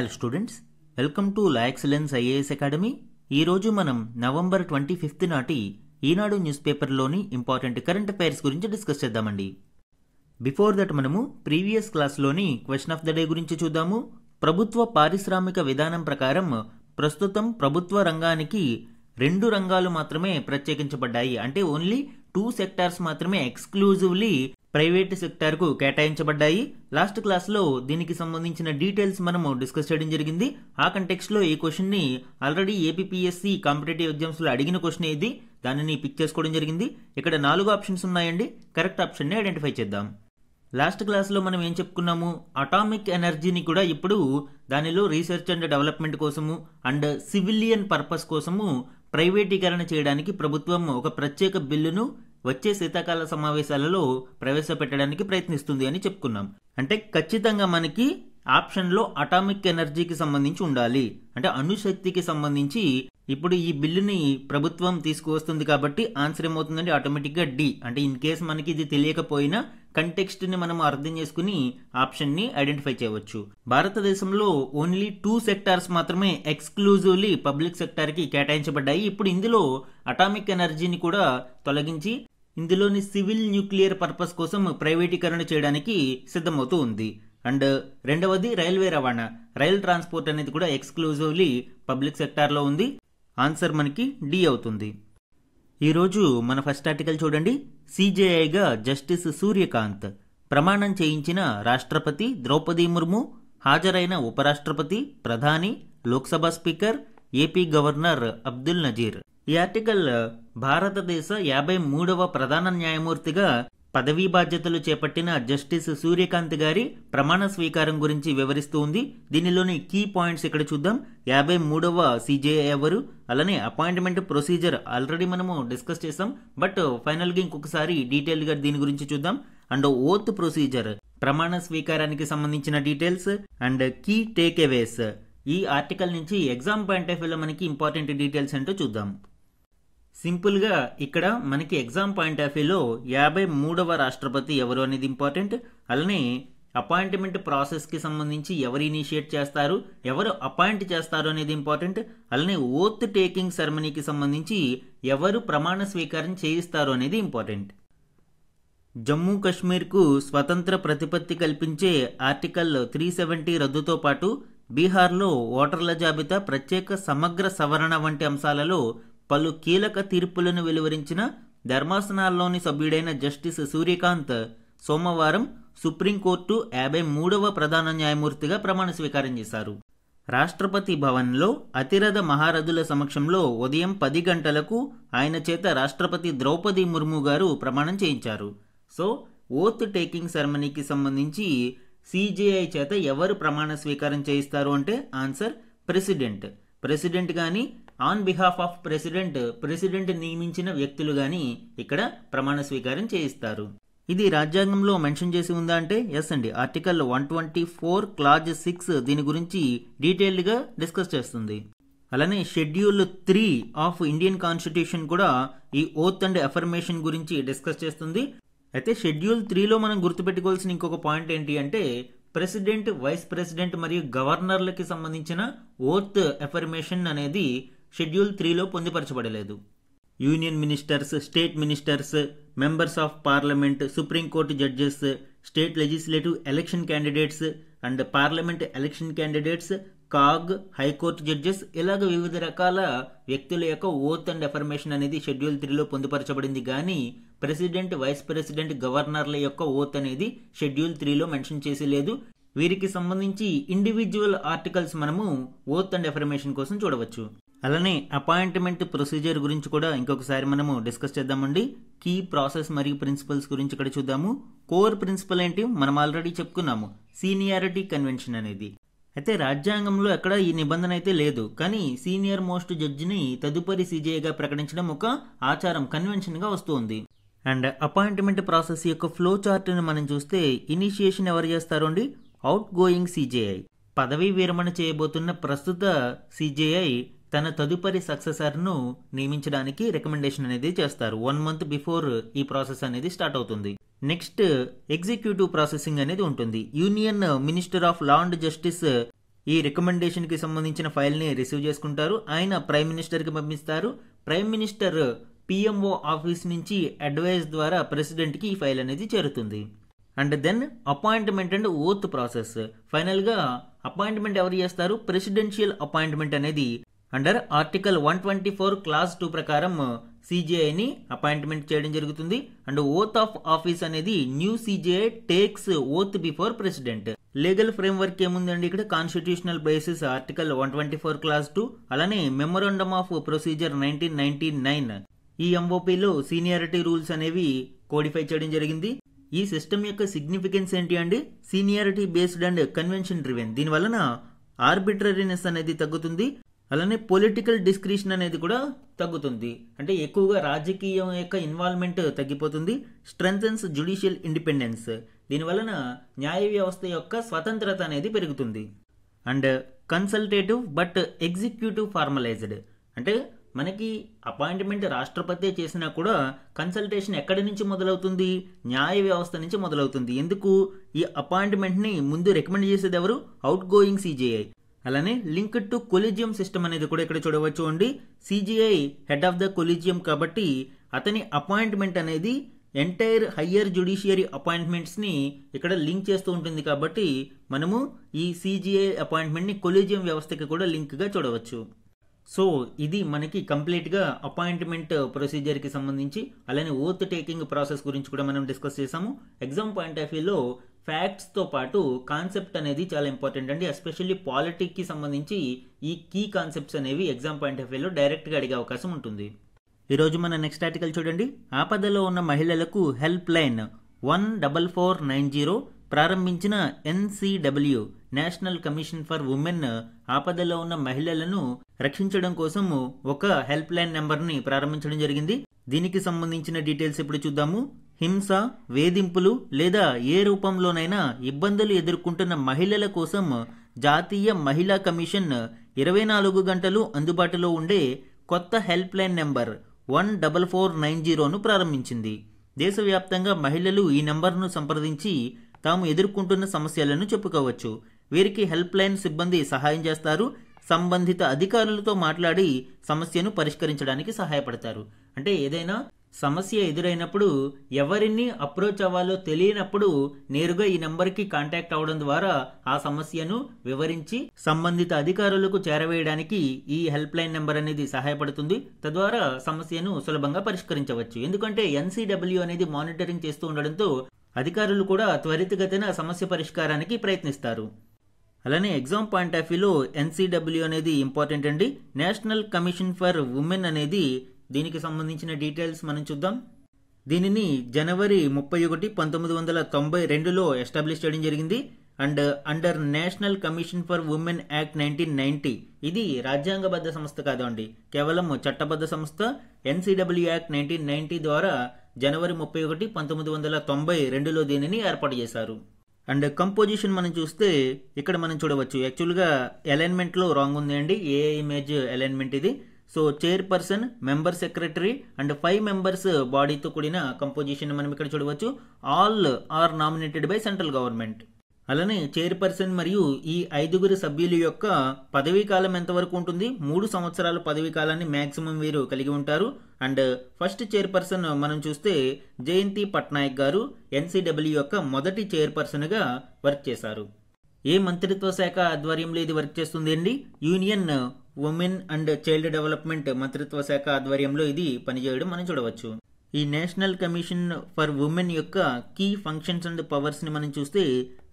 Hello students, welcome to La Excellence IAS academy. ఈరోజు మనం November 25 నాటి ఈనాడు న్యూస్ పేపర్లోని ఇంపార్టెంట్ కరెంట్ అఫైర్స్ గురించి డిస్కస్ చేద్దామండి. బిఫోర్ దట్ మనము ప్రీవియస్ క్లాస్లోని క్వశ్చన్ ఆఫ్ ద డే గురించి చూద్దాము. ప్రభుత్వ పారిశ్రామిక విధానం ప్రకారం ప్రస్తుతం ప్రభుత్వ రంగానికి 2 రంగాలు మాత్రమే ప్రత్యేకించబడ్డాయి. అంటే ఓన్లీ 2 సెక్టార్స్ మాత్రమే ఎక్స్క్లూజివ్లీ ప్రైవేట్ సెక్టార్కు కేటాయించబడ్డాయి. లాస్ట్ క్లాస్లో దీనికి సంబంధించిన డీటెయిల్స్ మనము డిస్కస్ చేయడం జరిగింది. ఆ కంటెక్స్ట్లో ఈ క్వశ్చన్ని ఆల్రెడీ ఏపీపీఎస్సీ కాంపిటేటివ్ ఎగ్జామ్స్లో అడిగిన క్వశ్చన్ ఇది. దానిని పిక్ చేసుకోవడం జరిగింది. ఇక్కడ 4 ఆప్షన్స్ ఉన్నాయండి. కరెక్ట్ ఆప్షన్ని ఐడెంటిఫై చేద్దాం. లాస్ట్ క్లాస్లో మనం ఏం చెప్పుకున్నాము, అటామిక్ ఎనర్జీని కూడా ఇప్పుడు దానిలో రీసెర్చ్ అండ్ డెవలప్మెంట్ కోసము అండ్ సివిలియన్ పర్పస్ కోసము ప్రైవేటీకరణ చేయడానికి ప్రభుత్వం ఒక ప్రత్యేక బిల్లును వచ్చే శీతాకాల సమావేశాలలో ప్రవేశపెట్టడానికి ప్రయత్నిస్తుంది అని చెప్పుకున్నాం. అంటే ఖచ్చితంగా మనకి ఆప్షన్లో అటామిక్ ఎనర్జీకి సంబంధించి ఉండాలి. అంటే అణుశక్తికి సంబంధించి ఇప్పుడు ఈ బిల్లుని ప్రభుత్వం తీసుకువస్తుంది కాబట్టి ఆన్సర్ ఏమవుతుందండి, ఆటోమేటిక్గా డి. అంటే ఇన్ కేస్ మనకి ఇది తెలియకపోయినా కంటెక్స్ట్ ని మనం అర్థం చేసుకుని ఆప్షన్ ని ఐడెంటిఫై చేయవచ్చు. భారతదేశంలో ఓన్లీ 2 సెక్టార్స్ మాత్రమే ఎక్స్క్లూజివ్లీ పబ్లిక్ సెక్టార్ కి కేటాయించబడ్డాయి. ఇప్పుడు ఇందులో అటామిక్ ఎనర్జీని కూడా తొలగించి ఇందులోని సివిల్ న్యూక్లియర్ పర్పస్ కోసం ప్రైవేటీకరణ చేయడానికి సిద్ధమవుతూ ఉంది. అండ్ రెండవది రైల్వే రవాణా, రైల్ ట్రాన్స్పోర్ట్ అనేది కూడా ఎక్స్క్లూజివ్లీ పబ్లిక్ సెక్టార్లో ఉంది. ఆన్సర్ మనకి డి అవుతుంది. ఈరోజు మన ఫస్ట్ ఆర్టికల్ చూడండి. సిజేఐగా జస్టిస్ సూర్యకాంత్, ప్రమాణం చేయించిన రాష్ట్రపతి ద్రౌపది ముర్ము, హాజరైన ఉపరాష్ట్రపతి, ప్రధాని, Lok Sabha speaker, AP governor Abdul Nazir. ఈ ఆర్టికల్ భారతదేశ 53వ ప్రధాన న్యాయమూర్తిగా పదవీ బాధ్యతలు చేపట్టిన జస్టిస్ సూర్యకాంత్ గారి ప్రమాణ స్వీకారం గురించి వివరిస్తూ ఉంది. దీనిలోని కీ పాయింట్స్ ఇక్కడ చూద్దాం. 53వ సిజేఐ ఎవరు, అలానే అపాయింట్మెంట్ ప్రొసీజర్ ఆల్రెడీ మనము డిస్కస్ చేసాం, బట్ ఫైనల్గా ఇంకొకసారి డీటెయిల్గా దీని గురించి చూద్దాం. అండ్ ఓత్ ప్రొసీజర్, ప్రమాణ స్వీకారానికి సంబంధించిన డీటెయిల్స్ అండ్ కీ టేక్ అవేస్. ఈ ఆర్టికల్ నుంచి ఎగ్జామ్ పాయింట్ ఆఫ్ వ్యూలో మనకి ఇంపార్టెంట్ డీటెయిల్స్ ఏంటో చూద్దాం. సింపుల్గా ఇక్కడ మనకి ఎగ్జామ్ పాయింట్ ఆఫ్ వ్యూలో 53వ రాష్ట్రపతి ఎవరు అనేది ఇంపార్టెంట్. అలానే అపాయింట్మెంట్ ప్రాసెస్కి సంబంధించి ఎవరు ఇనిషియేట్ చేస్తారు, ఎవరు అపాయింట్ చేస్తారు అనేది ఇంపార్టెంట్. అలానే ఓత్ టేకింగ్ సెరమనీకి సంబంధించి ఎవరు ప్రమాణ స్వీకారం చేయిస్తారు అనేది ఇంపార్టెంట్. జమ్మూ కాశ్మీర్కు స్వతంత్ర ప్రతిపత్తి కల్పించే ఆర్టికల్ 370 రద్దుతో పాటు బీహార్లో ఓటర్ల జాబితా ప్రత్యేక సమగ్ర సవరణ వంటి అంశాలలో పలు కీలక తీర్పులను వెలువరించిన ధర్మాసనాల్లోని సభ్యుడైన జస్టిస్ సూర్యకాంత్ సోమవారం సుప్రీంకోర్టు 53వ ప్రధాన న్యాయమూర్తిగా ప్రమాణ స్వీకారం చేశారు. రాష్ట్రపతి భవన్లో అతిరథ మహారథుల సమక్షంలో ఉదయం 10 గంటలకు ఆయన చేత రాష్ట్రపతి ద్రౌపది ముర్ము గారు ప్రమాణం చేయించారు. సో ఓత్ టేకింగ్ సెరమనీకి సంబంధించి సిజేఐ చేత ఎవరు ప్రమాణ స్వీకారం చేయిస్తారు అంటే ఆన్సర్ ప్రెసిడెంట్. ప్రెసిడెంట్ కానీ ఆన్ బిహాఫ్ ఆఫ్ ప్రెసిడెంట్ నియమించిన వ్యక్తులు కానీ ఇక్కడ ప్రమాణ స్వీకారం చేయిస్తారు. ఇది రాజ్యాంగంలో మెన్షన్ చేసి ఉందా అంటే ఎస్ అండి. ఆర్టికల్ 124 క్లాజ్ 6 దీని గురించి డీటెయిల్డ్గా డిస్కస్ చేస్తుంది. అలానే షెడ్యూల్ 3 ఆఫ్ ఇండియన్ కాన్స్టిట్యూషన్ కూడా ఈ ఓత్ అండ్ అఫర్మేషన్ గురించి డిస్కస్ చేస్తుంది. అయితే షెడ్యూల్ 3లో మనం గుర్తుపెట్టుకోవాల్సిన ఇంకొక పాయింట్ ఏంటి అంటే ప్రెసిడెంట్, వైస్ ప్రెసిడెంట్ మరియు గవర్నర్లకి సంబంధించిన ఓత్ అఫర్మేషన్ అనేది షెడ్యూల్ 3లో పొందుపరచబడలేదు. Union ministers, state ministers, members of parliament, supreme court judges, state legislative election candidates and parliament election candidates, CAG, high court judges, ఇలాగ వివిధ రకాల వ్యక్తుల యొక్క ఓత్ అండ్ అఫర్మేషన్ అనేది షెడ్యూల్ 3లో పొందుపరచబడింది. కానీ ప్రెసిడెంట్, వైస్ ప్రెసిడెంట్, గవర్నర్ల యొక్క ఓత్ అనేది షెడ్యూల్ 3లో మెన్షన్ చేసి లేదు. వీరికి సంబంధించి ఇండివిజువల్ ఆర్టికల్స్ మనము ఓత్ అండ్ అఫర్మేషన్ కోసం చూడవచ్చు. అలానే అపాయింట్మెంట్ ప్రొసీజర్ గురించి కూడా ఇంకొకసారి మనము డిస్కస్ చేద్దామండి. కీ ప్రాసెస్ మరియు ప్రిన్సిపల్స్ గురించి ఇక్కడ చూద్దాము. కోర్ ప్రిన్సిపల్ ఏంటి మనం ఆల్రెడీ చెప్పుకున్నాము, సీనియారిటీ కన్వెన్షన్ అనేది. అయితే రాజ్యాంగంలో ఎక్కడ ఈ నిబంధన అయితే లేదు, కానీ సీనియర్ మోస్ట్ జడ్జిని తదుపరి సిజేఐగా ప్రకటించడం ఒక ఆచారం, కన్వెన్షన్గా వస్తుంది. అండ్ అపాయింట్మెంట్ ప్రాసెస్ యొక్క ఫ్లో చార్ట్ని మనం చూస్తే ఇనిషియేషన్ ఎవరు చేస్తారు అండి, అవుట్ గోయింగ్ సిజేఐ. పదవీ విరమణ చేయబోతున్న ప్రస్తుత సిజేఐ తన తదుపరి సక్సెసర్ను నియమించడానికి రికమెండేషన్ అనేది చేస్తారు. 1 month బిఫోర్ ఈ ప్రాసెస్ అనేది స్టార్ట్ అవుతుంది. నెక్స్ట్ ఎగ్జిక్యూటివ్ ప్రాసెసింగ్ అనేది ఉంటుంది. Union minister of law and justice ఈ రికమెండేషన్కి సంబంధించిన ఫైల్ని రిసీవ్ చేసుకుంటారు. ఆయన ప్రైమ్ మినిస్టర్కి పంపిస్తారు. ప్రైమ్ మినిస్టర్ పిఎంఓ ఆఫీస్ నుంచి అడ్వైస్ ద్వారా ప్రెసిడెంట్కి ఈ ఫైల్ అనేది చేరుతుంది. And then appointment and oath process. ఫైనల్గా అపాయింట్మెంట్ ఎవరు చేస్తారు? ప్రెసిడెన్షియల్ అపాయింట్మెంట్ అనేది అండర్ ఆర్టికల్ 124 క్లాస్ 2 ప్రకారం సిజిఐని అపాయింట్మెంట్ చేయడం జరుగుతుంది. అండ్ ఓత్ ఆఫ్ ఆఫీస్ అనేది new CJI takes oath before president. Legal framework ఏముందండి ఇక్కడ? కాన్స్టిట్యూషనల్ బేసిస్ ఆర్టికల్ 124 క్లాస్ 2, అలానే మెమోరాండమ్ ఆఫ్ ప్రొసీజర్ 1999. ఈ ఎంఓపిలో సీనియారిటీ రూల్స్ అనేవి కోడిఫై చేయడం జరిగింది. ఈ సిస్టమ్ యొక్క సిగ్నిఫికెన్స్ ఏంటి అండి? Seniority based and convention driven. దీనివలన ఆర్బిట్రరీనెస్ అనేది తగ్గుతుంది, అలానే పొలిటికల్ డిస్క్రిషన్ అనేది కూడా తగ్గుతుంది. అంటే ఎక్కువగా రాజకీయం యొక్క ఇన్వాల్వ్మెంట్ తగ్గిపోతుంది. Strengthens judicial independence. దీనివలన న్యాయ వ్యవస్థ యొక్క స్వతంత్రత అనేది పెరుగుతుంది. And consultative but executive formalized. అంటే మనకి అపాయింట్మెంట్ రాష్ట్రపతి చేసినా కూడా కన్సల్టేషన్ ఎక్కడి నుంచి మొదలవుతుంది? న్యాయ వ్యవస్థ నుంచి మొదలవుతుంది. ఎందుకు? ఈ అపాయింట్మెంట్ని ముందు రికమెండ్ చేసేది ఎవరు? Out going CGI. అలానే లింక్డ్ టు కొలీజియం సిస్టమ్ అనేది కూడా ఇక్కడ చూడవచ్చు అండి. CGI head of the collegium కాబట్టి అతని అపాయింట్మెంట్ అనేది ఎంటైర్ హయ్యర్ జ్యుడిషియరీ అపాయింట్మెంట్స్ని ఇక్కడ లింక్ చేస్తూ ఉంటుంది. కాబట్టి మనము ఈ సిజిఐ అపాయింట్మెంట్ని కొలీజియం వ్యవస్థకి కూడా లింక్గా చూడవచ్చు. సో ఇది మనకి కంప్లీట్గా అపాయింట్మెంట్ ప్రొసీజర్కి సంబంధించి, అలానే ఓత్ టేకింగ్ ప్రాసెస్ గురించి కూడా మనం డిస్కస్ చేసాము. ఎగ్జామ్ పాయింట్ ఆఫ్ వ్యూలో ఫ్యాక్ట్స్తో పాటు కాన్సెప్ట్ అనేది చాలా ఇంపార్టెంట్ అండి. ఎస్పెషల్లీ పాలిటిక్కి సంబంధించి ఈ కీ కాన్సెప్ట్స్ అనేవి ఎగ్జామ్ పాయింట్ ఆఫ్ వ్యూలో డైరెక్ట్గా అడిగే అవకాశం ఉంటుంది. ఈరోజు మన నెక్స్ట్ ఆర్టికల్ చూడండి. ఆపదలో ఉన్న మహిళలకు హెల్ప్ లైన్ 14490 ప్రారంభించిన ఎన్సిడబ్ల్యూ నేషనల్ కమిషన్ ఫర్ ఉమెన్ ఆపదలో ఉన్న మహిళలను రక్షించడం కోసం ఒక హెల్ప్ లైన్ నెంబర్ని ప్రారంభించడం జరిగింది. దీనికి సంబంధించిన డీటెయిల్స్ ఇప్పుడు చూద్దాము. హింస, వేధింపులు లేదా ఏ రూపంలోనైనా ఇబ్బందులు ఎదుర్కొంటున్న మహిళల కోసం జాతీయ మహిళా కమిషన్ 24 గంటలు అందుబాటులో ఉండే కొత్త హెల్ప్ లైన్ నెంబర్ 14490ను ప్రారంభించింది. దేశవ్యాప్తంగా మహిళలు ఈ నెంబర్ను సంప్రదించి తాము ఎదుర్కొంటున్న సమస్యలను చెప్పుకోవచ్చు. వీరికి హెల్ప్ లైన్ సిబ్బంది సహాయం చేస్తారు. సంబంధిత అధికారులతో మాట్లాడి సమస్యను పరిష్కరించడానికి సహాయపడతారు. అంటే ఏదైనా సమస్య ఎదురైనప్పుడు ఎవరిని అప్రోచ్ అవ్వాలో తెలియనప్పుడు నేరుగా ఈ నెంబర్కి కాంటాక్ట్ అవడం ద్వారా ఆ సమస్యను వివరించి సంబంధిత అధికారులకు చేరవేయడానికి ఈ హెల్ప్ లైన్ నెంబర్ అనేది సహాయపడుతుంది. తద్వారా సమస్యను సులభంగా పరిష్కరించవచ్చు. ఎందుకంటే ఎన్సిడబ్ల్యూ అనేది మానిటరింగ్ చేస్తూ ఉండడంతో అధికారులు కూడా త్వరితగతిన సమస్య పరిష్కారానికి ప్రయత్నిస్తారు. అలానే ఎగ్జామ్ పాయింట్ ఆఫ్ వ్యూలో ఎన్సిడబ్ల్యూ అనేది ఇంపార్టెంట్ అండి. నేషనల్ కమిషన్ ఫర్ ఉమెన్ అనేది దీనికి సంబంధించిన డీటెయిల్స్ మనం చూద్దాం. దీనిని జనవరి 31, 1992లో ఎస్టాబ్లిష్ చేయడం జరిగింది. And under national commission for women act 1990. ఇది రాజ్యాంగబద్ధ సంస్థ కాదు అండి, కేవలం చట్టబద్ధ సంస్థ. ఎన్సిడబ్ల్యూ యాక్ట్ 1990 ద్వారా జనవరి 31, 1992లో దీనిని ఏర్పాటు చేశారు. అండ్ కంపోజిషన్ మనం చూస్తే ఇక్కడ మనం చూడవచ్చు. యాక్చువల్గా అలైన్మెంట్లో రాంగ్ ఉంది అండి. ఏ ఇమేజ్ అలైన్మెంట్ ఇది. So chairperson, member secretary and 5 members బాడీతో కూడిన కంపోజిషన్ మనం ఇక్కడ చూడవచ్చు. All are nominated by central government. అలానే చైర్పర్సన్ మరియు ఈ 5 సభ్యుల యొక్క పదవీ కాలం ఎంతవరకు ఉంటుంది? 3 సంవత్సరాల పదవీ కాలాన్ని మ్యాక్సిమం వీరు కలిగి ఉంటారు. అండ్ ఫస్ట్ చైర్పర్సన్ మనం చూస్తే జయంతి పట్నాయక్ గారు ఎన్సిడబ్ల్యూ యొక్క మొదటి చైర్పర్సన్గా వర్క్ చేశారు. ఏ మంత్రిత్వ శాఖ ఆధ్వర్యంలో ఇది వర్క్ చేస్తుంది అండి? Union women and child development మంత్రిత్వ శాఖ ఆధ్వర్యంలో ఇది పనిచేయడం మనం చూడవచ్చు. ఈ నేషనల్ కమిషన్ ఫర్ ఉమెన్ యొక్క కీ ఫంక్షన్స్ అండ్ పవర్స్ ని మనం చూస్తే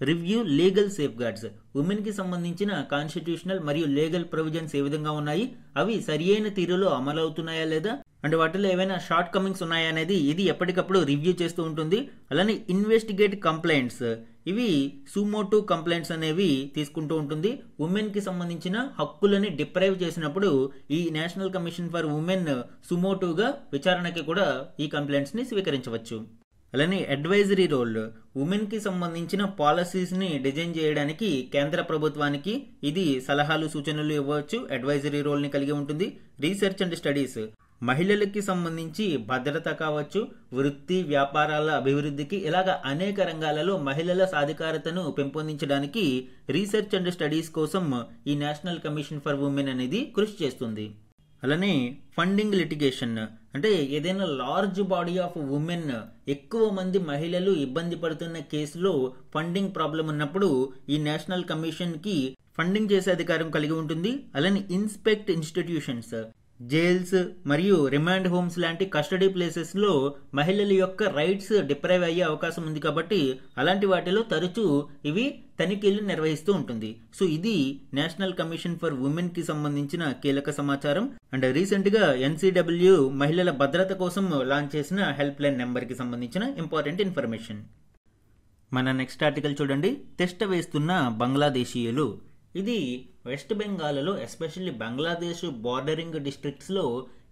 review legal safe guards. Women కి సంబంధించిన కాన్స్టిట్యూషనల్ మరియు లీగల్ ప్రొవిజన్స్ ఏ విధంగా ఉన్నాయి, అవి సరియైన తీరులో అమలు అవుతున్నాయా లేదా, అండ్ వాటిలో ఏవైనా షార్ట్ కమింగ్స్ ఉన్నాయా అనేది ఇది ఎప్పటికప్పుడు రివ్యూ చేస్తూ ఉంటుంది. అలానే ఇన్వెస్టిగేట్ కంప్లైంట్స్, ఇవి సుమోటో కంప్లైంట్స్ అనేవి తీసుకుంటూ ఉంటుంది. ఉమెన్ కి సంబంధించిన హక్కులని డిప్రైవ్ చేసినప్పుడు ఈ నేషనల్ కమిషన్ ఫర్ ఉమెన్ సుమోటోగా విచారణకి కూడా ఈ కంప్లైంట్స్ ని స్వీకరించవచ్చు. అలానే అడ్వైజరీ రోల్, ఉమెన్కి సంబంధించిన పాలసీస్ని డిజైన్ చేయడానికి కేంద్ర ప్రభుత్వానికి ఇది సలహాలు సూచనలు ఇవ్వచ్చు, అడ్వైజరీ రోల్ని కలిగి ఉంటుంది. రీసెర్చ్ అండ్ స్టడీస్, మహిళలకి సంబంధించి భద్రత కావచ్చు, వృత్తి వ్యాపారాల అభివృద్ధికి, ఇలాగ అనేక రంగాలలో మహిళల సాధికారతను పెంపొందించడానికి రీసెర్చ్ అండ్ స్టడీస్ కోసం ఈ నేషనల్ కమిషన్ ఫర్ ఉమెన్ అనేది కృషి చేస్తుంది. అలానే ఫండింగ్ లిటిగేషన్, అంటే ఏదైనా లార్జ్ బాడీ ఆఫ్ ఉమెన్, ఎక్కువ మంది మహిళలు ఇబ్బంది పడుతున్న కేసులో ఫండింగ్ ప్రాబ్లం ఉన్నప్పుడు ఈ నేషనల్ కమిషన్ కి ఫండింగ్ చేసే అధికారం కలిగి ఉంటుంది. అలానే ఇన్స్పెక్ట్ ఇన్స్టిట్యూషన్స్, జైల్స్ మరియు రిమాండ్ హోమ్స్ లాంటి కస్టడీ ప్లేసెస్ లో మహిళల యొక్క రైట్స్ డిప్రైవ్ అయ్యే అవకాశం ఉంది కాబట్టి అలాంటి వాటిలో తరచూ ఇవి తనిఖీలు నిర్వహిస్తూ ఉంటుంది. సో ఇది నేషనల్ కమిషన్ ఫర్ ఉమెన్ కి సంబంధించిన కీలక సమాచారం. అండ్ రీసెంట్ గా ఎన్సీడబ్ల్యూ మహిళల భద్రత కోసం లాంచ్ చేసిన హెల్ప్ లైన్ నెంబర్ కి సంబంధించిన ఇంపార్టెంట్ ఇన్ఫర్మేషన్. మన నెక్స్ట్ ఆర్టికల్ చూడండి. తిష్ట వేస్తున్న బంగ్లాదేశీయులు. ఇది వెస్ట్ బెంగాల్లో ఎస్పెషల్లీ బంగ్లాదేశ్ బార్డరింగ్ డిస్ట్రిక్ట్స్లో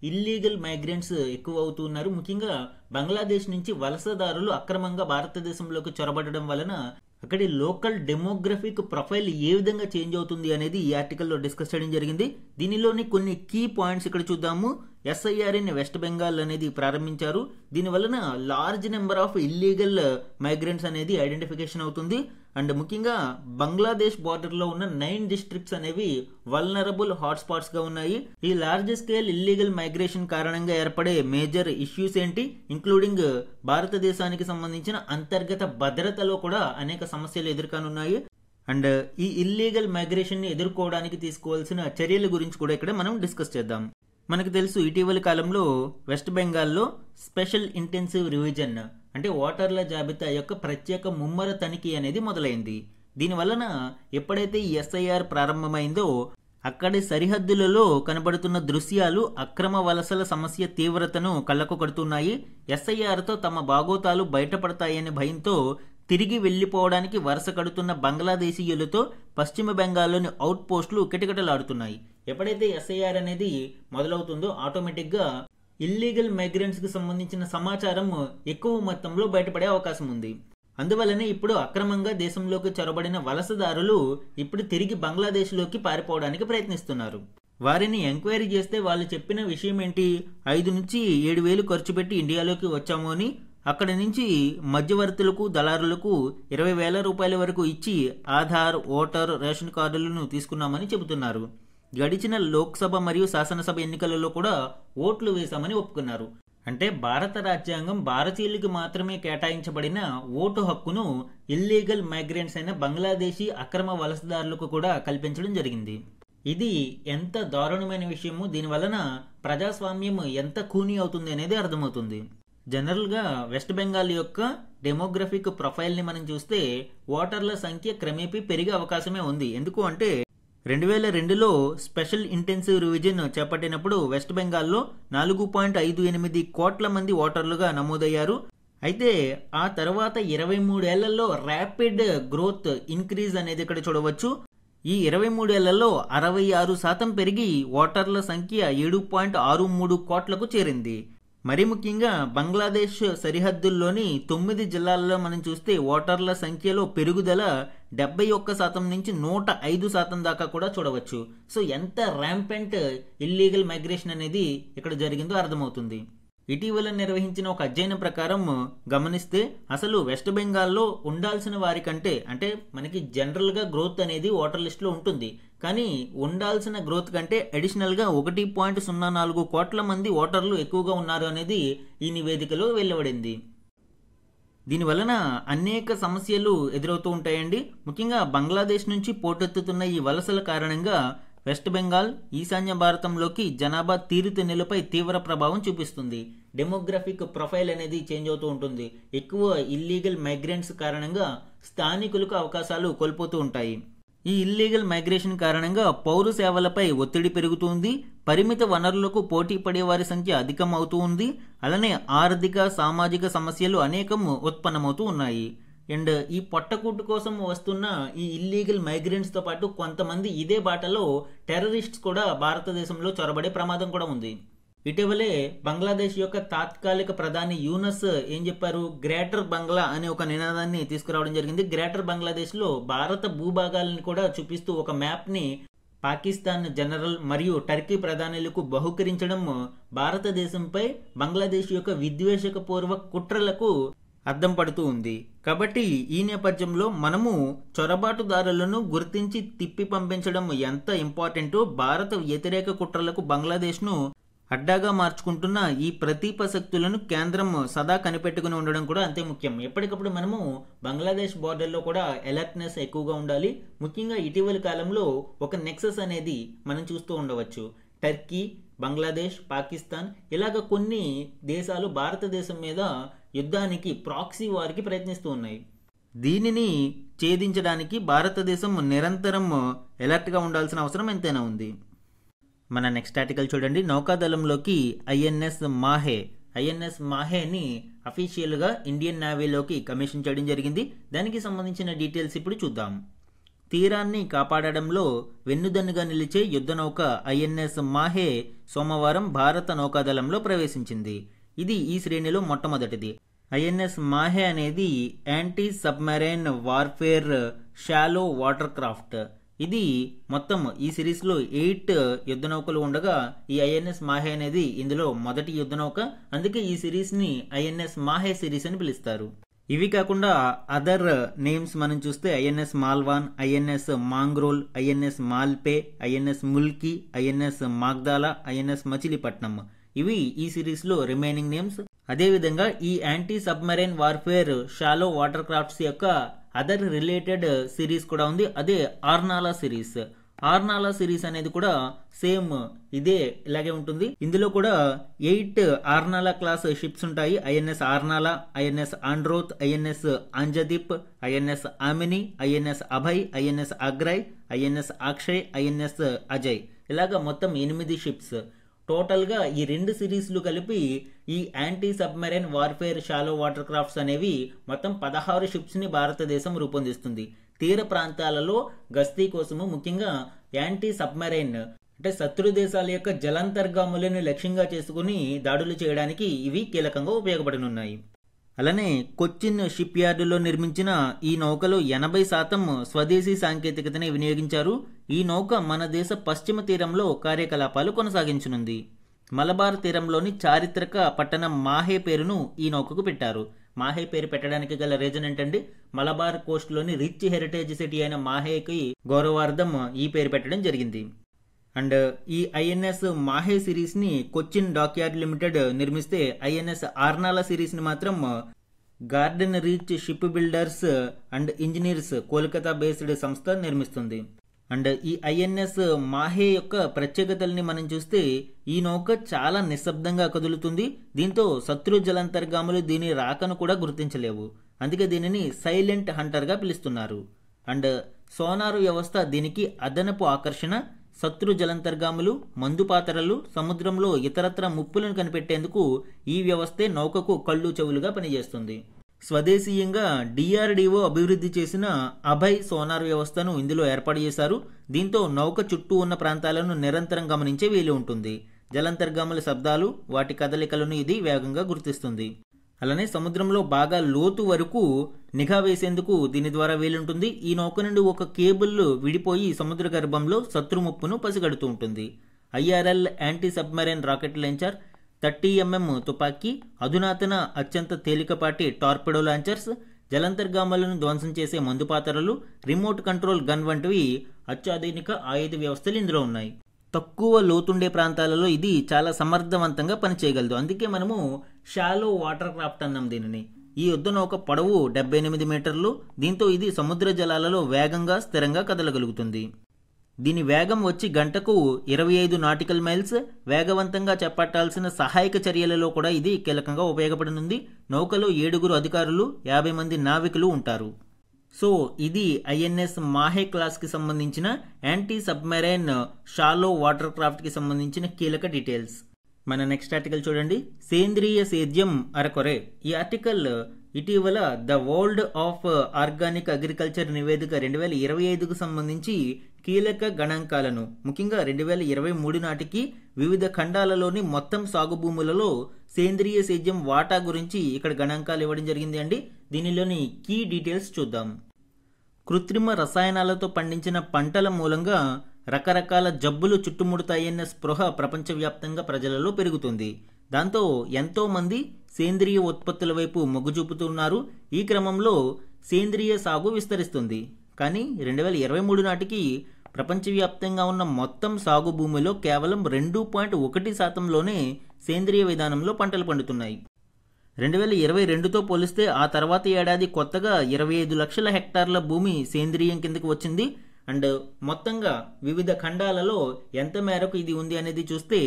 ఇల్లీగల్ మైగ్రెంట్స్ ఎక్కువ అవుతున్నారు. ముఖ్యంగా బంగ్లాదేశ్ నుంచి వలసదారులు అక్రమంగా భారతదేశంలోకి చొరబడడం వలన అక్కడి లోకల్ డెమోగ్రఫిక్ ప్రొఫైల్ ఏ విధంగా చేంజ్ అవుతుంది అనేది ఈ ఆర్టికల్లో డిస్కస్ చేయడం జరిగింది. దీనిలోని కొన్ని కీ పాయింట్స్ ఇక్కడ చూద్దాము. ఎస్ఐఆర్ ఇన్ వెస్ట్ బెంగాల్ అనేది ప్రారంభించారు. దీని వలన large number of illegal migrants అనేది ఐడెంటిఫికేషన్ అవుతుంది. అండ్ ముఖ్యంగా బంగ్లాదేశ్ బార్డర్ లో ఉన్న 9 డిస్ట్రిక్ట్స్ అనేవి వల్నరబుల్ హాట్స్పాట్స్ గా ఉన్నాయి. ఈ లార్జ్ స్కేల్ ఇల్లీగల్ మైగ్రేషన్ కారణంగా ఏర్పడే మేజర్ ఇష్యూస్ ఏంటి, ఇంక్లూడింగ్ భారతదేశానికి సంబంధించిన అంతర్గత భద్రతలో కూడా అనేక సమస్యలు ఎదుర్కొనున్నాయి. అండ్ ఈ ఇల్లీగల్ మైగ్రేషన్ ని ఎదుర్కోవడానికి తీసుకోవాల్సిన చర్యల గురించి కూడా ఇక్కడ మనం డిస్కస్ చేద్దాం. మనకు తెలుసు ఇటీవలి కాలంలో వెస్ట్ బెంగాల్లో స్పెషల్ ఇంటెన్సివ్ రివిజన్, అంటే ఓటర్ల జాబితా యొక్క ప్రత్యేక ముమ్మర తనిఖీ అనేది మొదలైంది. దీనివలన ఎప్పుడైతే ఈ ఎస్ఐఆర్ ప్రారంభమైందో అక్కడి సరిహద్దులలో కనబడుతున్న దృశ్యాలు అక్రమ వలసల సమస్య తీవ్రతను కళ్లకు కడుతున్నాయి. ఎస్ఐఆర్తో తమ బాగోతాలు బయటపడతాయనే భయంతో తిరిగి వెళ్లిపోవడానికి వరుస కడుతున్న బంగ్లాదేశీయులతో పశ్చిమ బెంగాల్లోని అవుట్ పోస్టులు కిటకిటలాడుతున్నాయి. ఎప్పుడైతే ఎస్ఐఆర్ అనేది మొదలవుతుందో ఆటోమేటిక్గా ఇల్లీగల్ మైగ్రెంట్స్ కి సంబంధించిన సమాచారం ఎక్కువ మొత్తంలో బయటపడే అవకాశం ఉంది. అందువల్లనే ఇప్పుడు అక్రమంగా దేశంలోకి చొరబడిన వలసదారులు ఇప్పుడు తిరిగి బంగ్లాదేశ్లోకి పారిపోవడానికి ప్రయత్నిస్తున్నారు. వారిని ఎంక్వైరీ చేస్తే వాళ్ళు చెప్పిన విషయం ఏంటి, 5 నుంచి 7 వేలు ఖర్చు పెట్టి ఇండియాలోకి వచ్చాము అని, అక్కడి నుంచి మధ్యవర్తులకు దళారులకు 20,000 రూపాయల వరకు ఇచ్చి ఆధార్, ఓటర్, రేషన్ కార్డులను తీసుకున్నామని చెబుతున్నారు. గడిచిన లోక్సభ మరియు శాసనసభ ఎన్నికలలో కూడా ఓట్లు వేశామని ఒప్పుకున్నారు. అంటే భారత రాజ్యాంగం భారతీయులకు మాత్రమే కేటాయించబడిన ఓటు హక్కును ఇల్లీగల్ మైగ్రెంట్స్ అయిన బంగ్లాదేశీ అక్రమ వలసదారులకు కూడా కల్పించడం జరిగింది. ఇది ఎంత దారుణమైన విషయము, దీనివలన ప్రజాస్వామ్యం ఎంత ఖూనీ అవుతుంది అనేది అర్థమవుతుంది. జనరల్గా వెస్ట్ బెంగాల్ యొక్క డెమోగ్రఫిక్ ప్రొఫైల్ని మనం చూస్తే ఓటర్ల సంఖ్య క్రమేపీ పెరిగే అవకాశమే ఉంది. ఎందుకు అంటే 2002లో స్పెషల్ ఇంటెన్సివ్ రివిజన్ చేపట్టినప్పుడు వెస్ట్ బెంగాల్లో 4.58 కోట్ల మంది ఓటర్లుగా నమోదయ్యారు. అయితే ఆ తర్వాత 23 ఏళ్లలో ర్యాపిడ్ గ్రోత్ ఇంక్రీజ్ అనేది ఇక్కడ చూడవచ్చు. ఈ 23 ఏళ్లలో 66% పెరిగి ఓటర్ల సంఖ్య 7.63 కోట్లకు చేరింది. మరి ముఖ్యంగా బంగ్లాదేశ్ సరిహద్దుల్లోని 9 జిల్లాల్లో మనం చూస్తే ఓటర్ల సంఖ్యలో పెరుగుదల 71% నుంచి 105% దాకా కూడా చూడవచ్చు. సో ఎంత ర్యాంపెంట్ ఇల్లీగల్ మైగ్రేషన్ అనేది ఇక్కడ జరిగిందో అర్థమవుతుంది. ఇటీవల నిర్వహించిన ఒక అధ్యయనం ప్రకారం గమనిస్తే అసలు వెస్ట్ బెంగాల్లో ఉండాల్సిన వారి కంటే, అంటే మనకి జనరల్గా గ్రోత్ అనేది ఓటర్ లిస్టులో ఉంటుంది, కానీ ఉండాల్సిన గ్రోత్ కంటే అడిషనల్గా 1.04 కోట్ల మంది ఓటర్లు ఎక్కువగా ఉన్నారు అనేది ఈ నివేదికలో వెలువడింది. దీనివలన అనేక సమస్యలు ఎదురవుతూ ఉంటాయండి. ముఖ్యంగా బంగ్లాదేశ్ నుంచి పోటెత్తుతున్న ఈ వలసల కారణంగా వెస్ట్ బెంగాల్ ఈశాన్య భారతంలోకి జనాభా తీరుతెన్నులపై తీవ్ర ప్రభావం చూపిస్తుంది. డెమోగ్రఫిక్ ప్రొఫైల్ అనేది చేంజ్ అవుతూ ఉంటుంది. ఎక్కువ ఇల్లీగల్ మైగ్రెంట్స్ కారణంగా స్థానికులకు అవకాశాలు కోల్పోతూ ఉంటాయి. ఈ ఇల్లీగల్ మైగ్రేషన్ కారణంగా పౌర సేవలపై ఒత్తిడి పెరుగుతుంది. పరిమిత వనరులకు పోటీ పడే వారి సంఖ్య అధికం అవుతూ ఉంది. అలానే ఆర్థిక సామాజిక సమస్యలు అనేకం ఉత్పన్నమవుతూ ఉన్నాయి. అండ్ ఈ పొట్టకూటు కోసం వస్తున్న ఈ ఇల్లీగల్ మైగ్రెంట్స్ తో పాటు కొంతమంది ఇదే బాటలో టెర్రరిస్ట్స్ కూడా భారతదేశంలో చొరబడే ప్రమాదం కూడా ఉంది. ఇటీవలే బంగ్లాదేశ్ యొక్క తాత్కాలిక ప్రధాని యూనస్ ఏం చెప్పారు, గ్రేటర్ బంగ్లా అనే ఒక నినాదాన్ని తీసుకురావడం జరిగింది. గ్రేటర్ బంగ్లాదేశ్ లో భారత భూభాగాలను కూడా చూపిస్తూ ఒక మ్యాప్ ని పాకిస్తాన్ జనరల్ మరియు టర్కీ ప్రధానులకు బహుకరించడం భారతదేశంపై బంగ్లాదేశ్ యొక్క విద్వేషక పూర్వ కుట్రలకు అద్దం పడుతూ ఉంది. కాబట్టి ఈ నేపథ్యంలో మనము చొరబాటుదారులను గుర్తించి తిప్పి పంపించడం ఎంత ఇంపార్టెంటో, భారత వ్యతిరేక కుట్రలకు బంగ్లాదేశ్ను అడ్డాగా మార్చుకుంటున్న ఈ ప్రతీప శక్తులను కేంద్రం సదా కనిపెట్టుకుని ఉండడం కూడా అంతే ముఖ్యం. ఎప్పటికప్పుడు మనము బంగ్లాదేశ్ బార్డర్లో కూడా అలర్ట్నెస్ ఎక్కువగా ఉండాలి. ముఖ్యంగా ఇటీవలి కాలంలో ఒక నెక్సస్ అనేది మనం చూస్తూ ఉండవచ్చు. టర్కీ, బంగ్లాదేశ్, పాకిస్తాన్ ఇలాగ కొన్ని దేశాలు భారతదేశం మీద యుద్ధానికి, ప్రాక్సీ వారికి ప్రయత్నిస్తూ ఉన్నాయి. దీనిని ఛేదించడానికి భారతదేశం నిరంతరం అలర్ట్గా ఉండాల్సిన అవసరం ఎంతైనా ఉంది. మన నెక్స్ట్ ఆర్టికల్ చూడండి. నౌకాదళంలోకి ఐఎన్ఎస్ మాహేని అఫీషియల్గా ఇండియన్ నేవీలోకి కమిషన్ చేయడం జరిగింది. దానికి సంబంధించిన డీటెయిల్స్ ఇప్పుడు చూద్దాం. తీరాన్ని కాపాడడంలో వెన్నుదన్నుగా నిలిచే యుద్ధ నౌక ఐఎన్ఎస్ మాహే సోమవారం భారత నౌకాదళంలో ప్రవేశించింది. ఇది ఈ శ్రేణిలో మొట్టమొదటిది. ఐఎన్ఎస్ మాహే అనేది anti submarine warfare shallow water craft. ఇది మొత్తం ఈ సిరీస్ లో 8 యుద్ధ నౌకలు ఉండగా ఈ ఐఎన్ఎస్ మాహే అనేది ఇందులో మొదటి యుద్ధ నౌక. అందుకే ఈ సిరీస్ ని ఐఎన్ఎస్ మాహే సిరీస్ అని పిలుస్తారు. ఇవి కాకుండా అదర్ నేమ్స్ మనం చూస్తే INS Malvan, INS Mangrol, INS Malpe, INS Mulki, INS Magdala, INS Machilipatnam. ఇవి ఈ సిరీస్ లో రిమైనింగ్ నేమ్స్. అదేవిధంగా ఈ anti submarine warfare shallow water crafts యొక్క అదర్ రిలేటెడ్ సిరీస్ కూడా ఉంది. అదే ఆర్నాలా సిరీస్. ఆర్నాలా సిరీస్ అనేది కూడా సేమ్ ఇదే ఇలాగే ఉంటుంది. ఇందులో కూడా 8 ఆర్నాలా క్లాస్ షిప్స్ ఉంటాయి. INS Arnala, INS Androth, INS Anjadip, INS Amini, INS Abhay, INS Agray, INS Akshay, INS Ajay. ఇలాగా మొత్తం 8 షిప్స్. టోటల్ గా ఈ 2 సిరీస్లు కలిపి ఈ anti submarine warfare shallow water crafts అనేవి మొత్తం 16 షిప్స్ ని భారతదేశం రూపొందిస్తుంది. తీర ప్రాంతాలలో గస్తీ కోసము, ముఖ్యంగా యాంటీ సబ్మెరైన్ అంటే శత్రు దేశాల యొక్క జలాంతర్గాములను లక్ష్యంగా చేసుకుని దాడులు చేయడానికి ఇవి కీలకంగా ఉపయోగపడనున్నాయి. అలానే కొచ్చిన్ షిప్ యార్డులో నిర్మించిన ఈ నౌకలో 80% స్వదేశీ సాంకేతికతని వినియోగించారు. ఈ నౌక మన దేశ పశ్చిమ తీరంలో కార్యకలాపాలు కొనసాగించనుంది. మలబార్ తీరంలోని చారిత్రక పట్టణం మాహే పేరును ఈ నౌకకు పెట్టారు. మాహే పేరు పెట్టడానికి గల రీజన్ ఏంటంటే, మలబార్ కోస్ట్ లోని రిచ్ హెరిటేజ్ సిటీ అయిన మాహేకి గౌరవార్థం ఈ పేరు పెట్టడం జరిగింది. అండ్ ఈ ఐఎన్ఎస్ మాహే సిరీస్ ని కొచ్చిన్ డాక్యార్డ్ లిమిటెడ్ నిర్మిస్తే, ఐఎన్ఎస్ ఆర్నాలా సిరీస్ ని మాత్రం Garden Reach Shipbuilders and Engineers Kolkata based సంస్థ నిర్మిస్తుంది. అండ్ ఈ ఐఎన్ఎస్ మాహే యొక్క ప్రత్యేకతల్ని మనం చూస్తే, ఈ నౌక చాలా నిశ్శబ్దంగా కదులుతుంది. దీంతో శత్రు జలాంతర్గాములు దీని రాకను కూడా గుర్తించలేవు. అందుకే దీనిని సైలెంట్ హంటర్ గా పిలుస్తున్నారు. అండ్ సోనారు వ్యవస్థ దీనికి అదనపు ఆకర్షణ. శత్రు జలంతర్గాములు, మందుపాతరలు, సముద్రంలో ఇతరత్ర ముప్పులను కనిపెట్టేందుకు ఈ వ్యవస్థే నౌకకు కళ్ళు చెవులుగా పనిచేస్తుంది. స్వదేశీయంగా డిఆర్డిఓ అభివృద్ధి చేసిన అభయ్ సోనార్ వ్యవస్థను ఇందులో ఏర్పాటు చేశారు. దీంతో నౌక చుట్టూ ఉన్న ప్రాంతాలను నిరంతరం గమనించే వీలు ఉంటుంది. జలంతర్గాముల శబ్దాలు, వాటి కదలికలను ఇది వేగంగా గుర్తిస్తుంది. అలానే సముద్రంలో బాగా లోతు వరకు నిఘా వేసేందుకు దీని ద్వారా వీలుంటుంది. ఈ నౌక నుండి ఒక కేబుల్ విడిపోయి సముద్ర గర్భంలో శత్రు ముప్పును పసిగడుతూ ఉంటుంది. IRL anti submarine rocket launcher, 30mm తుపాకీ, అధునాతన అత్యంత తేలికపాటి టార్పెడో లాంచర్స్, జలంతర్గాములను ధ్వంసం చేసే మందుపాతరలు, రిమోట్ కంట్రోల్ గన్ వంటివి అత్యాధునిక ఆయుధ వ్యవస్థలు ఇందులో ఉన్నాయి. తక్కువ లోతుండే ప్రాంతాలలో ఇది చాలా సమర్థవంతంగా పనిచేయగలదు. అందుకే మనము షాలో వాటర్ క్రాఫ్ట్ అన్నాం దీనిని. ఈ యుద్ధ నౌక పొడవు 78 మీటర్లు. దీంతో ఇది సముద్ర జలాలలో వేగంగా, స్థిరంగా కదలగలుగుతుంది. దీని వేగం వచ్చి గంటకు 25 నాటికల్ మైల్స్. వేగవంతంగా చేపట్టాల్సిన సహాయక చర్యలలో కూడా ఇది కీలకంగా ఉపయోగపడనుంది. నౌకలో 7 అధికారులు, 50 మంది నావికులు ఉంటారు. సో ఇది ఐఎన్ఎస్ మాహే క్లాస్ కి సంబంధించిన anti submarine shallow water craft కి సంబంధించిన కీలక డీటెయిల్స్. మన నెక్స్ట్ ఆర్టికల్ చూడండి. సేంద్రియ సేద్యం అరకొరే. ఈ ఆర్టికల్ ఇటీవల the world of organic agriculture నివేదిక 2025కు సంబంధించి కీలక గణాంకాలను ముఖ్యంగా 2023 నాటికి వివిధ ఖండాలలోని మొత్తం సాగు భూములలో సేంద్రియ సేద్యం వాటా గురించి ఇక్కడ గణాంకాలు ఇవ్వడం జరిగింది అండి. దీనిలోని కీ డీటెయిల్స్ చూద్దాం. కృత్రిమ రసాయనాలతో పండించిన పంటల మూలంగా రకరకాల జబ్బులు చుట్టుముడతాయన్న స్పృహ ప్రపంచవ్యాప్తంగా ప్రజలలో పెరుగుతుంది. దాంతో ఎంతో మంది సేంద్రియ ఉత్పత్తుల వైపు మొగ్గు చూపుతున్నారు. ఈ క్రమంలో సేంద్రియ సాగు విస్తరిస్తుంది. కానీ 2023 నాటికి ప్రపంచవ్యాప్తంగా ఉన్న మొత్తం సాగు భూమిలో కేవలం 2.1%లోనే సేంద్రియ విధానంలో పంటలు పండుతున్నాయి. 2022తో పోలిస్తే ఆ తర్వాత ఏడాది కొత్తగా 25 లక్షల హెక్టార్ల భూమి సేంద్రియం కిందకి వచ్చింది. అండ్ మొత్తంగా వివిధ ఖండాలలో ఎంత మేరకు ఇది ఉంది అనేది చూస్తే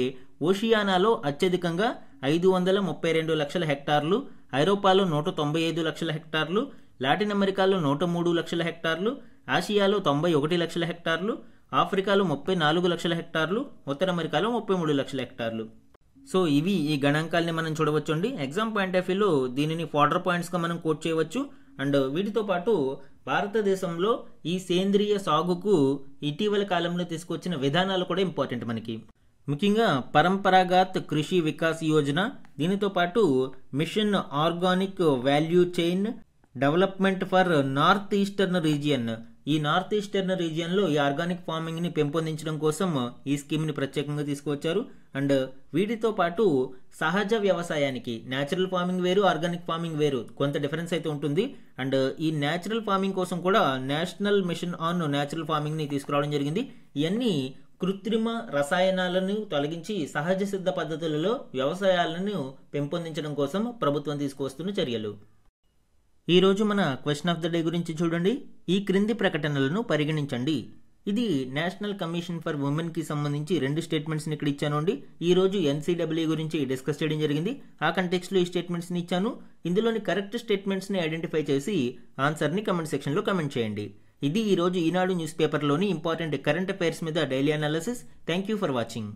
ఓషియానాలో అత్యధికంగా 532 లక్షల హెక్టార్లు, ఐరోపాలో 195 లక్షల హెక్టార్లు, లాటిన్ అమెరికాలో 103 లక్షల హెక్టార్లు, ఆసియాలో 91 లక్షల హెక్టార్లు, ఆఫ్రికాలో 34 లక్షల హెక్టార్లు, ఉత్తర అమెరికాలో 33 లక్షల హెక్టార్లు. సో ఇవి ఈ గణాంకాలని మనం చూడవచ్చు అండి. ఎగ్జామ్ పాయింట్ ఆఫ్ వ్యూలో దీనిని ఫార్డర్ పాయింట్స్గా మనం కోట్ చేయవచ్చు. అండ్ వీటితో పాటు భారతదేశంలో ఈ సేంద్రియ సాగుకు ఇటీవల కాలంలో తీసుకొచ్చిన విధానాలు కూడా ఇంపార్టెంట్ మనకి. ముఖ్యంగా పరంపరాగత్ కృషి వికాస్ యోజన, దీనితో పాటు mission organic value chain development for north eastern region. ఈ నార్త్ ఈస్టర్న్ రీజియన్లో ఈ ఆర్గానిక్ ఫార్మింగ్ని పెంపొందించడం కోసం ఈ స్కీమ్ని ప్రత్యేకంగా తీసుకువచ్చారు. అండ్ వీటితో పాటు సహజ వ్యవసాయానికి న్యాచురల్ ఫార్మింగ్ వేరు, ఆర్గానిక్ ఫార్మింగ్ వేరు, కొంత డిఫరెన్స్ అయితే ఉంటుంది. అండ్ ఈ న్యాచురల్ ఫార్మింగ్ కోసం కూడా నేషనల్ మిషన్ ఆన్ న్యాచురల్ ఫార్మింగ్ని తీసుకురావడం జరిగింది. ఇవన్నీ కృత్రిమ రసాయనాలను తొలగించి సహజ సిద్ధ పద్ధతులలో వ్యవసాయాలను పెంపొందించడం కోసం ప్రభుత్వం తీసుకువస్తున్న చర్యలు. ఈరోజు మన క్వశ్చన్ ఆఫ్ ద డే గురించి చూడండి. ఈ క్రింది ప్రకటనలను పరిగణించండి. ఇది నేషనల్ కమిషన్ ఫర్ ఉమెన్కి సంబంధించి 2 స్టేట్మెంట్స్ని ఇక్కడ ఇచ్చాను అండి. ఈ రోజు NCAA గురించి డిస్కస్ చేయడం జరిగింది. ఆ కంటెక్స్ట్లో ఈ స్టేట్మెంట్స్ని ఇచ్చాను. ఇందులోని కరెక్ట్ స్టేట్మెంట్స్ని ఐడెంటిఫై చేసి ఆన్సర్ని కమెంట్ సెక్షన్లో కమెంట్ చేయండి. ఇది ఈరోజు ఈనాడు న్యూస్ పేపర్లోని ఇంపార్టెంట్ కరెంట్ అఫైర్స్ మీద daily analysis. Thank you for watching.